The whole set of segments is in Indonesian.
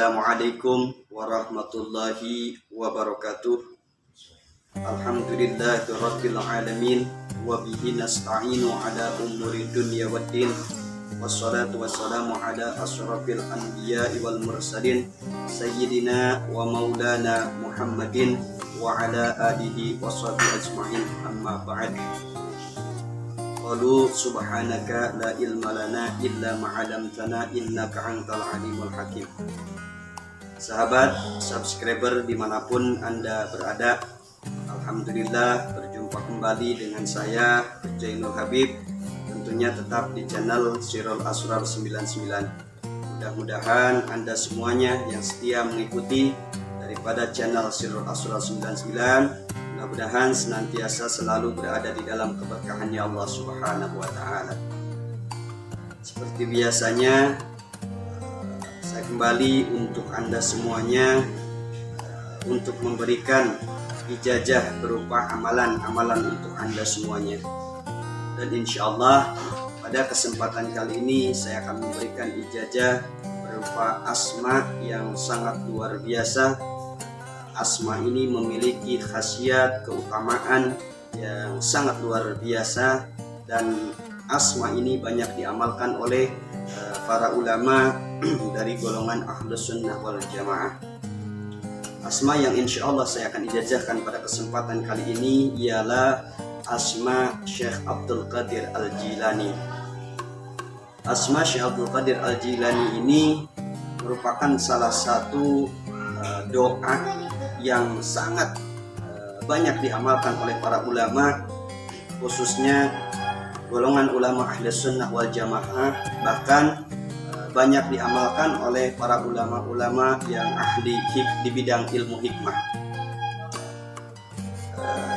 Assalamualaikum warahmatullahi wabarakatuh. Alhamdulillahirabbil alamin wa bihi nasta'inu ala umuri dunya waddin. Wassalatu wassalamu ala asyrafil anbiya'i wal mursalin sayyidina wa maulana Muhammadin wa ala alihi washabihi ajma'in. Amma ba'd. Qalu subhanaka la ilma lana illa ma 'allamtana innaka antal alimul hakim. Sahabat subscriber dimanapun Anda berada, alhamdulillah berjumpa kembali dengan saya Jainul Habib, tentunya tetap di channel Sirul Asrar 99. Mudah-mudahan Anda semuanya yang setia mengikuti daripada channel Sirul Asrar 99, mudah-mudahan senantiasa selalu berada di dalam keberkahannya Allah Subhanahu wa Ta'ala. Seperti biasanya, saya kembali untuk Anda semuanya untuk memberikan ijazah berupa amalan-amalan untuk Anda semuanya. Dan insya Allah pada kesempatan kali ini saya akan memberikan ijazah berupa asma yang sangat luar biasa. Asma ini memiliki khasiat keutamaan yang sangat luar biasa, dan asma ini banyak diamalkan oleh para ulama dari golongan Ahlus Sunnah wal Jamaah. Asma yang insya Allah saya akan ijazahkan pada kesempatan kali ini ialah asma Syekh Abdul Qadir Al-Jilani. Asma Syekh Abdul Qadir Al-Jilani ini merupakan salah satu doa yang sangat banyak diamalkan oleh para ulama, khususnya golongan ulama Ahlus Sunnah wal Jamaah, bahkan banyak diamalkan oleh para ulama-ulama yang ahli di bidang ilmu hikmah.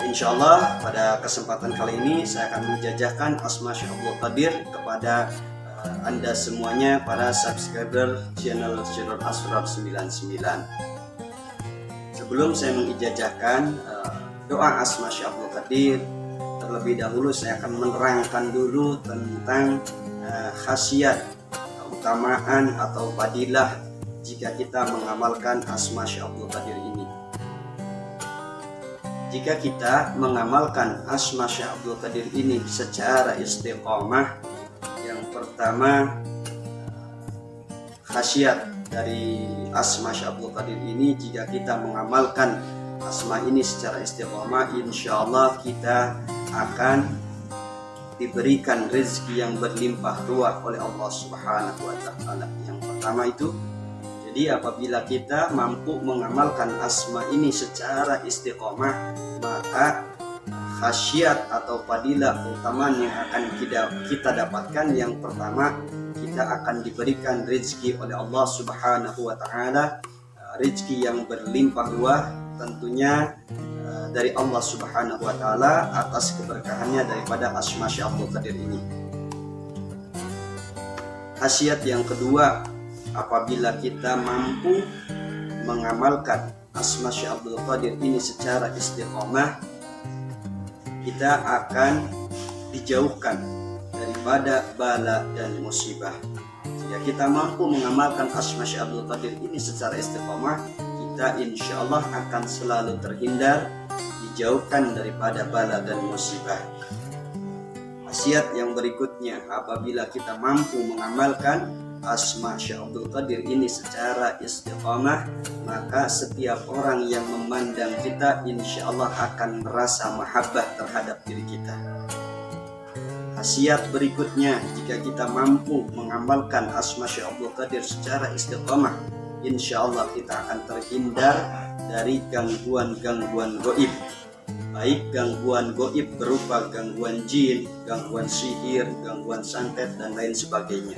Insya Allah pada kesempatan kali ini saya akan menjajahkan asma Syekh Abdul Qadir kepada Anda semuanya, para subscriber channel Sirul Asrar 99. Sebelum saya mengijazahkan doa asma Syekh Abdul Qadir, terlebih dahulu saya akan menerangkan dulu tentang khasiat, keutamaan atau fadilah jika kita mengamalkan asma Syekh Abdul Qadir ini. Jika kita mengamalkan asma Syekh Abdul Qadir ini secara istiqomah, yang pertama khasiat dari asma Syekh Abdul Qadir ini, jika kita mengamalkan asma ini secara istiqomah, insya Allah kita akan diberikan rezeki yang berlimpah ruah oleh Allah Subhanahu wa Ta'ala. Yang pertama itu, jadi apabila kita mampu mengamalkan asma ini secara istiqomah, maka khasiat atau fadilah keutamaan yang akan kita dapatkan, yang pertama, kita akan diberikan rezeki oleh Allah Subhanahu wa Ta'ala, rezeki yang berlimpah ruah tentunya dari Allah Subhanahu wa Ta'ala atas keberkahannya daripada asma Syekh Abdul Qadir ini. Khasiat yang kedua, apabila kita mampu mengamalkan asma Syekh Abdul Qadir ini secara istiqomah, kita akan dijauhkan daripada bala dan musibah. Jika kita mampu mengamalkan asma Syekh Abdul Qadir ini secara istiqomah, kita insya Allah akan selalu terhindar, dijauhkan daripada bala dan musibah. Khasiat yang berikutnya, apabila kita mampu mengamalkan asma Syekh Abdul Qadir ini secara istiqomah, maka setiap orang yang memandang kita insya Allah akan merasa mahabbah terhadap diri kita. Khasiat berikutnya, jika kita mampu mengamalkan asma Syekh Abdul Qadir secara istiqomah, insya Allah kita akan terhindar dari gangguan-gangguan goib, baik gangguan goib berupa gangguan jin, gangguan sihir, gangguan santet, dan lain sebagainya.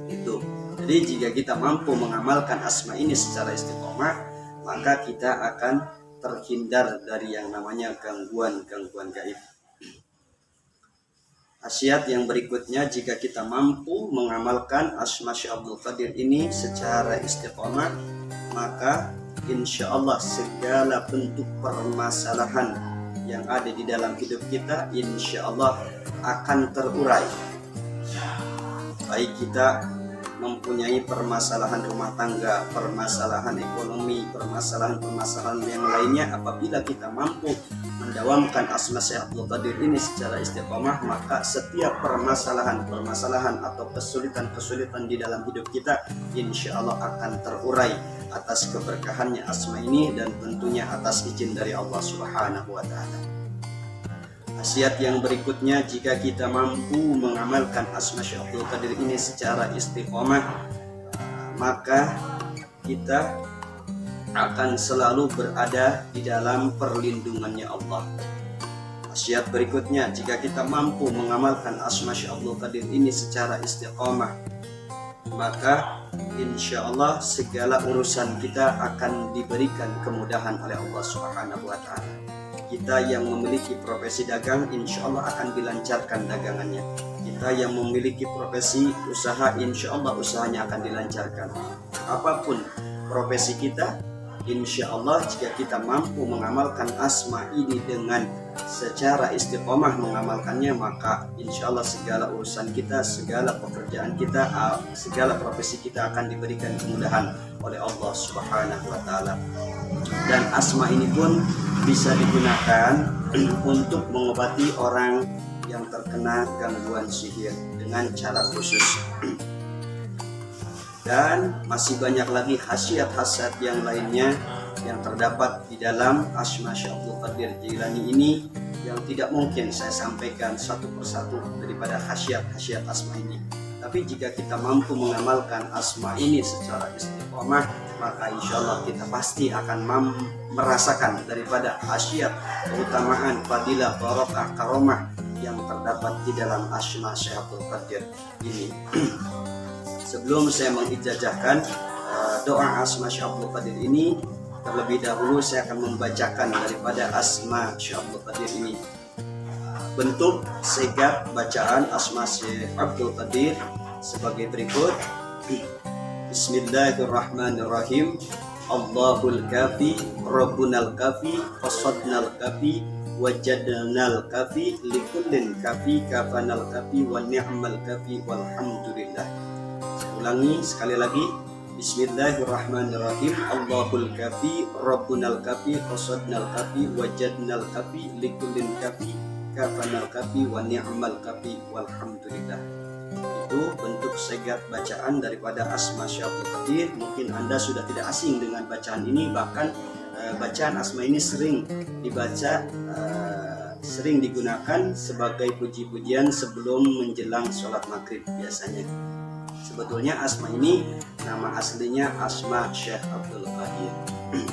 Itu. Jadi jika kita mampu mengamalkan asma ini secara istiqomah, maka kita akan terhindar dari yang namanya gangguan-gangguan gaib. Khasiat yang berikutnya, jika kita mampu mengamalkan asma Syekh Abdul Qadir ini secara istiqomah, maka insya Allah segala bentuk permasalahan yang ada di dalam hidup kita insya Allah akan terurai. Baik kita mempunyai permasalahan rumah tangga, permasalahan ekonomi, permasalahan yang lainnya, apabila kita mampu mendawamkan asma Syekh Abdul Qadir ini secara istiqomah, maka setiap permasalahan atau kesulitan di dalam hidup kita insya Allah akan terurai atas keberkahannya asma ini, dan tentunya atas izin dari Allah Subhanahu wa Ta'ala. Khasiat yang berikutnya, jika kita mampu mengamalkan asma Syekh Abdul Qadir ini secara istiqomah, maka kita akan selalu berada di dalam perlindungannya Allah. Khasiat berikutnya, jika kita mampu mengamalkan asma Syekh Abdul Qadir ini secara istiqomah, maka insya Allah segala urusan kita akan diberikan kemudahan oleh Allah Subhanahu wa Ta'ala. Kita yang memiliki profesi dagang, insya Allah akan dilancarkan dagangannya. Kita yang memiliki profesi usaha, insya Allah usahanya akan dilancarkan. Apapun profesi kita, insya Allah jika kita mampu mengamalkan asma ini dengan secara istiqomah mengamalkannya, maka insya Allah segala urusan kita, segala pekerjaan kita, segala profesi kita akan diberikan kemudahan oleh Allah Subhanahu wa Ta'ala. Dan asma ini pun bisa digunakan untuk mengobati orang yang terkena gangguan sihir dengan cara khusus. Dan masih banyak lagi khasiat-khasiat yang lainnya yang terdapat di dalam asma Syekh Abdul Qadir Jailani ini, yang tidak mungkin saya sampaikan satu persatu daripada khasiat-khasiat asma ini. Tapi jika kita mampu mengamalkan asma ini secara istiqomah, maka insya Allah kita pasti akan merasakan daripada khasiat, keutamaan, fadilah, barokah, karomah yang terdapat di dalam asma Syekh Abdul Qadir ini. Sebelum saya mengijazahkan doa asma Syekh Abdul Qadir ini, terlebih dahulu saya akan membacakan daripada asma Syekh Abdul Qadir ini. Bentuk sigap bacaan asma Syekh Abdul Qadir sebagai berikut. Bismillahirrahmanirrahim. Allahul kafi, Rabbunal kafi, qasadnal kafi, wajadnal kafi, likullin kafi, kafanal kafi, wa ni'mal kafi, walhamdulillah. Saya ulangi sekali lagi. Bismillahirrahmanirrahim. Allahul kafi, Rabbunal kafi, qasadnal kafi, wajadnal kafi, likullin kafi, kafanal kafi, wa ni'mal kafi, walhamdulillah. Itu bentuk sigap bacaan daripada asma Syekh Abdul Qadir. Mungkin Anda sudah tidak asing dengan bacaan ini, bahkan bacaan asma ini sering dibaca, sering digunakan sebagai puji-pujian sebelum menjelang sholat maghrib biasanya. Sebetulnya asma ini nama aslinya asma Syekh Abdul Qadir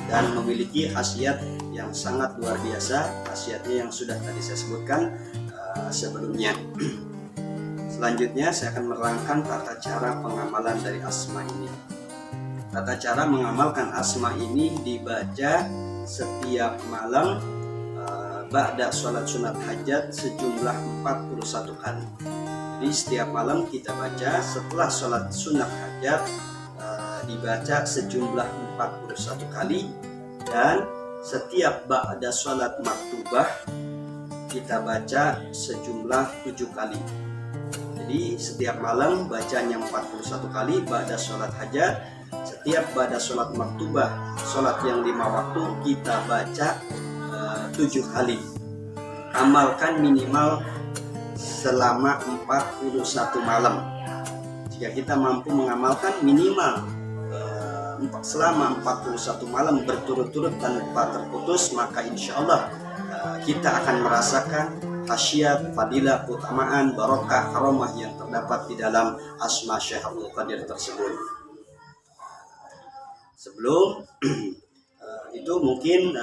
dan memiliki khasiat yang sangat luar biasa, khasiatnya yang sudah tadi saya sebutkan sebelumnya. Selanjutnya saya akan menerangkan tata cara pengamalan dari asma ini. Tata cara mengamalkan asma ini dibaca setiap malam ba'da sholat sunat hajat sejumlah 41 kali. Jadi setiap malam kita baca setelah sholat sunat hajat, dibaca sejumlah 41 kali, dan setiap ba'da sholat maktubah kita baca sejumlah 7 kali. Jadi setiap malam bacanya 41 kali ba'da sholat hajat. Setiap ba'da sholat maktubah, sholat yang 5 waktu, kita baca 7 kali. Amalkan minimal selama 41 malam. Jika kita mampu mengamalkan minimal selama 41 malam berturut-turut tanpa terputus, maka insya Allah kita akan merasakan khasiat, fadilah, keutamaan, barokah, karomah yang terdapat di dalam asma Syekh Abdul Qadir tersebut. Sebelum itu mungkin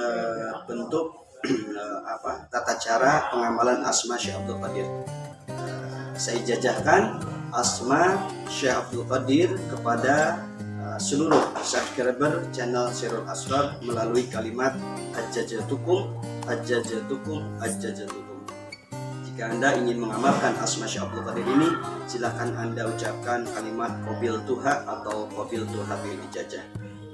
bentuk tata cara pengamalan asma Syekh Abdul Qadir. Saya jajahkan asma Syekh Abdul Qadir kepada seluruh subscriber channel Sirrul Asrar melalui kalimat ajjajatukum, ajjajatukum, ajjajatukum. Jika Anda ingin mengamalkan asma Syekh Abdul Qadir ini, silakan Anda ucapkan kalimat qabil tuha atau qabil tuha bil ijazah.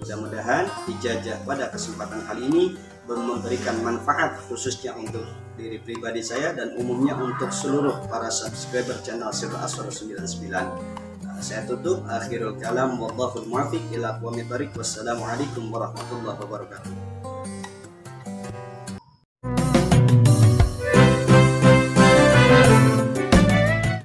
Mudah-mudahan ijazah pada kesempatan kali ini memberikan manfaat khususnya untuk diri pribadi saya dan umumnya untuk seluruh para subscriber channel Sirrul Asrar 99. Saya tutup, akhirul kalam, wallahul muwaffiq ila aqwamit thoriq. Wassalamualaikum warahmatullahi wabarakatuh.